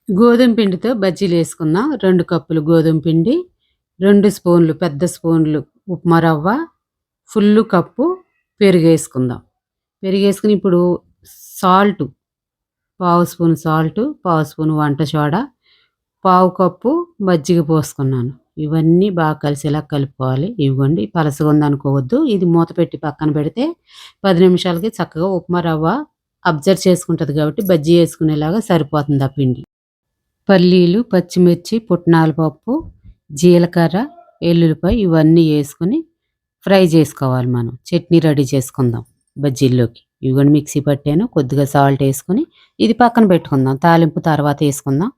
గోధుమ పిండితో బజ్జీలు వేసుకుందాం. 2 కప్పులు గోధుమ పిండి, 2 స్పూన్లు పెద్ద స్పూన్లు ఉప్మా రవ్వ, ఫుల్లు కప్పు పెరుగేసుకుందాం. పెరుగేసుకుని ఇప్పుడు సాల్టు, పావు స్పూన్ సాల్టు, పావు స్పూన్ వంట సోడా, పావు కప్పు మజ్జిగ పోసుకున్నాను. ఇవన్నీ బాగా కలిసేలా కలుపుకోవాలి. ఇవ్వండి పలసగా ఉందనుకోవద్దు. ఇది మూత పెట్టి పక్కన పెడితే 10 నిమిషాలకి చక్కగా ఉప్మా రవ్వ అబ్జర్వ్ చేసుకుంటుంది కాబట్టి బజ్జీ వేసుకునేలాగా సరిపోతుంది ఆ పిండి. పల్లీలు, పచ్చిమిర్చి, పుట్నాల పప్పు, జీలకర్ర, ఎల్లుల్లిపాయ ఇవన్నీ వేసుకొని ఫ్రై చేసుకోవాలి. మనం చట్నీ రెడీ చేసుకుందాం బజ్జీల్లోకి. ఇవన్నీ మిక్సీ పట్టాను. కొద్దిగా సాల్ట్ వేసుకొని ఇది పక్కన పెట్టుకుందాం. తాలింపు తర్వాత వేసుకుందాం.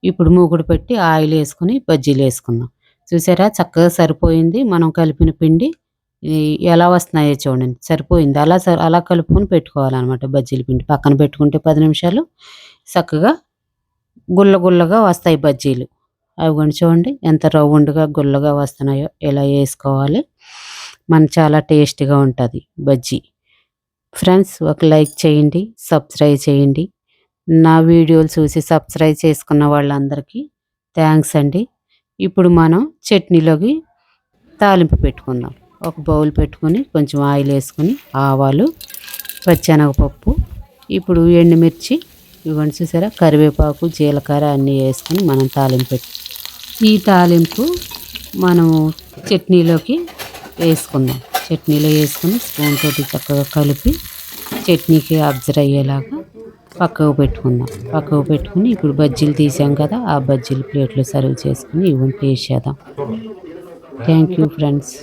ఇప్పుడు మూకుడు పెట్టి ఆయిల్ వేసుకొని బజ్జీలు వేసుకుందాం. చూసారా చక్కగా సరిపోయింది. మనం కలిపిన పిండి ఎలా వస్తున్నాయో చూడండి. సరిపోయింది. అలా కలుపుకొని పెట్టుకోవాలన్నమాట. బజ్జీల పిండి పక్కన పెట్టుకుంటే 10 నిమిషాలు చక్కగా గుల్లగా వస్తాయి బజ్జీలు. అవిగోండి చూడండి ఎంత రౌండ్గా గుల్లగా వస్తున్నాయో. ఇలా వేసుకోవాలి. చాలా టేస్టీగా ఉంటుంది బజ్జీ. ఫ్రెండ్స్ ఒక లైక్ చేయండి, సబ్స్క్రైబ్ చేయండి. నా వీడియోలు చూసి సబ్స్క్రైబ్ చేసుకున్న వాళ్ళందరికీ థ్యాంక్స్ అండి. ఇప్పుడు మనం చట్నీలోకి తాలింపు పెట్టుకుందాం. ఒక బౌల్ పెట్టుకొని కొంచెం ఆయిల్ వేసుకొని ఆవాలు, పచ్చెనగపప్పు, ఇప్పుడు ఎండుమిర్చి ఇవన్నీ చూసారా, కరివేపాకు, జీలకర్ర అన్నీ వేసుకొని మనం తాలింపు ఈ తాలింపు మనము చట్నీలోకి వేసుకుందాం. చట్నీలో వేసుకొని స్పూన్ తోటి చక్కగా కలిపి చట్నీకి అబ్జర్వ్ అయ్యేలాగా పక్కకు పెట్టుకుందాం. పక్కకు పెట్టుకుని ఇప్పుడు బజ్జీలు తీసాం కదా, ఆ బజ్జీలు ప్లేట్లో సర్వ్ చేసుకుని ఇవన్నీ టేస్ట్ చేద్దాం. Thank you friends.